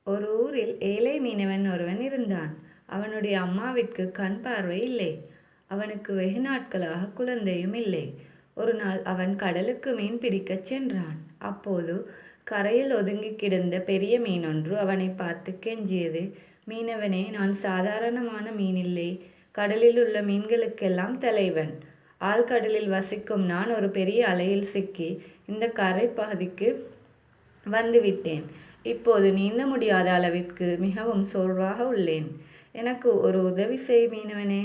ஒரு ஊரில் ஏழை மீனவன் ஒருவன் இருந்தான். அவனுடைய அம்மாவிற்கு கண் பார்வை இல்லை. அவனுக்கு வெகு நாட்களாக குழந்தையும் இல்லை. ஒரு நாள் அவன் கடலுக்கு மீன் பிடிக்கச் சென்றான். அப்போது கரையில் ஒதுங்கி கிடந்த பெரிய மீனொன்று அவனை பார்த்து கெஞ்சியது. மீனவனே, நான் சாதாரணமான மீனில்லை. கடலில் உள்ள மீன்களுக்கெல்லாம் தலைவன். ஆழ்கடலில் வசிக்கும் நான் ஒரு பெரிய அலையில் சிக்கி இந்த கரை பகுதிக்கு வந்துவிட்டேன். இப்போது நீந்த முடியாத அளவிற்கு மிகவும் சோர்வாக உள்ளேன். எனக்கு ஒரு உதவி செய் மீனவனே.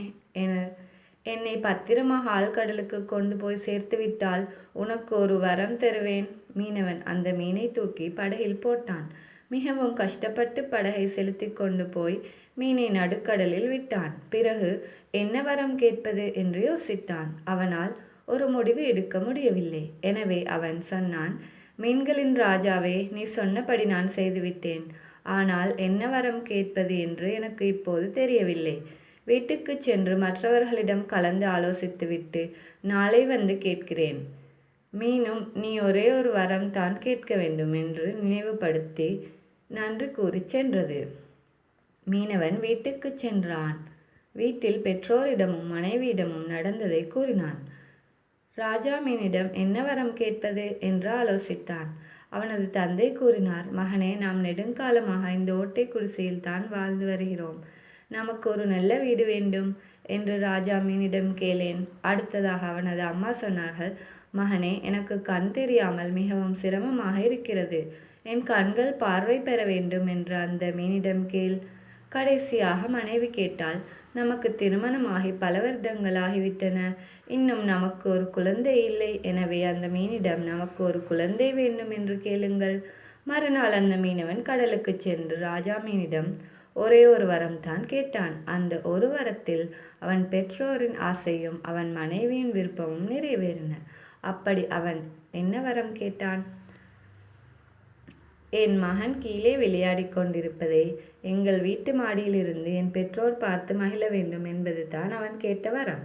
என்னை பத்திரமாக ஆழ்கடலுக்கு கொண்டு போய் சேர்த்துவிட்டால் உனக்கு ஒரு வரம் தருவேன். மீனவன் அந்த மீனை தூக்கி படகில் போட்டான். மிகவும் கஷ்டப்பட்டு படகை செலுத்தி கொண்டு போய் மீனை நடுக்கடலில் விட்டான். பிறகு என்ன வரம் கேட்பது என்று யோசித்தான். அவனால் ஒரு முடிவு எடுக்க முடியவில்லை. எனவே அவன் சொன்னான், மீன்களின் ராஜாவே, நீ சொன்னபடி நான் செய்துவிட்டேன். ஆனால் என்ன வரம் கேட்பது என்று எனக்கு இப்போது தெரியவில்லை. வீட்டுக்கு சென்று மற்றவர்களிடம் கலந்து ஆலோசித்துவிட்டு நாளை வந்து கேட்கிறேன். மீனும் நீ ஒரே ஒரு வரம் தான் கேட்க வேண்டும் என்று நினைவுபடுத்தி நன்றி கூறி சென்றது. மீனவன் வீட்டுக்கு சென்றான். வீட்டில் பெற்றோரிடமும் மனைவியிடமும் நடந்ததை கூறினான். ராஜா மீனிடம் என்ன வரம் கேட்பது என்று ஆலோசித்தான். அவனது தந்தை கூறினார், மகனே, நாம் நெடுங்காலமாக இந்த ஓட்டை குடிசையில் தான் வாழ்ந்து வருகிறோம். நமக்கு ஒரு நல்ல வீடு வேண்டும் என்று ராஜா மீனிடம் கேளேன். அடுத்ததாக அவனது அம்மா சொன்னார்கள், மகனே, எனக்கு கண் தெரியாமல் மிகவும் சிரமமாக இருக்கிறது. என் கண்கள் பார்வை பெற வேண்டும் என்று அந்த மீனிடம் கேள். கடைசியாக மனைவி கேட்டாள், நமக்கு திருமணமாகி பல வருடங்கள் ஆகிவிட்டன. இன்னும் நமக்கு ஒரு குழந்தை இல்லை. எனவே அந்த மீனிடம் நமக்கு ஒரு குழந்தை வேண்டும் என்று கேளுங்கள். மறுநாள் அந்த மீனவன் கடலுக்கு சென்று ராஜா மீனிடம் ஒரே ஒரு வரம் தான் கேட்டான். அந்த ஒரு வரத்தில் அவன் பெற்றோரின் ஆசையும் அவன் மனைவியின் விருப்பமும் நிறைவேறின. அப்படி அவன் என்ன வரம் கேட்டான்? என் மகன் கீழே விளையாடி கொண்டிருப்பதை எங்கள் வீட்டு மாடியிலிருந்து என் பெற்றோர் பார்த்து மகிழ வேண்டும் என்பது தான் அவன் கேட்ட வரம்.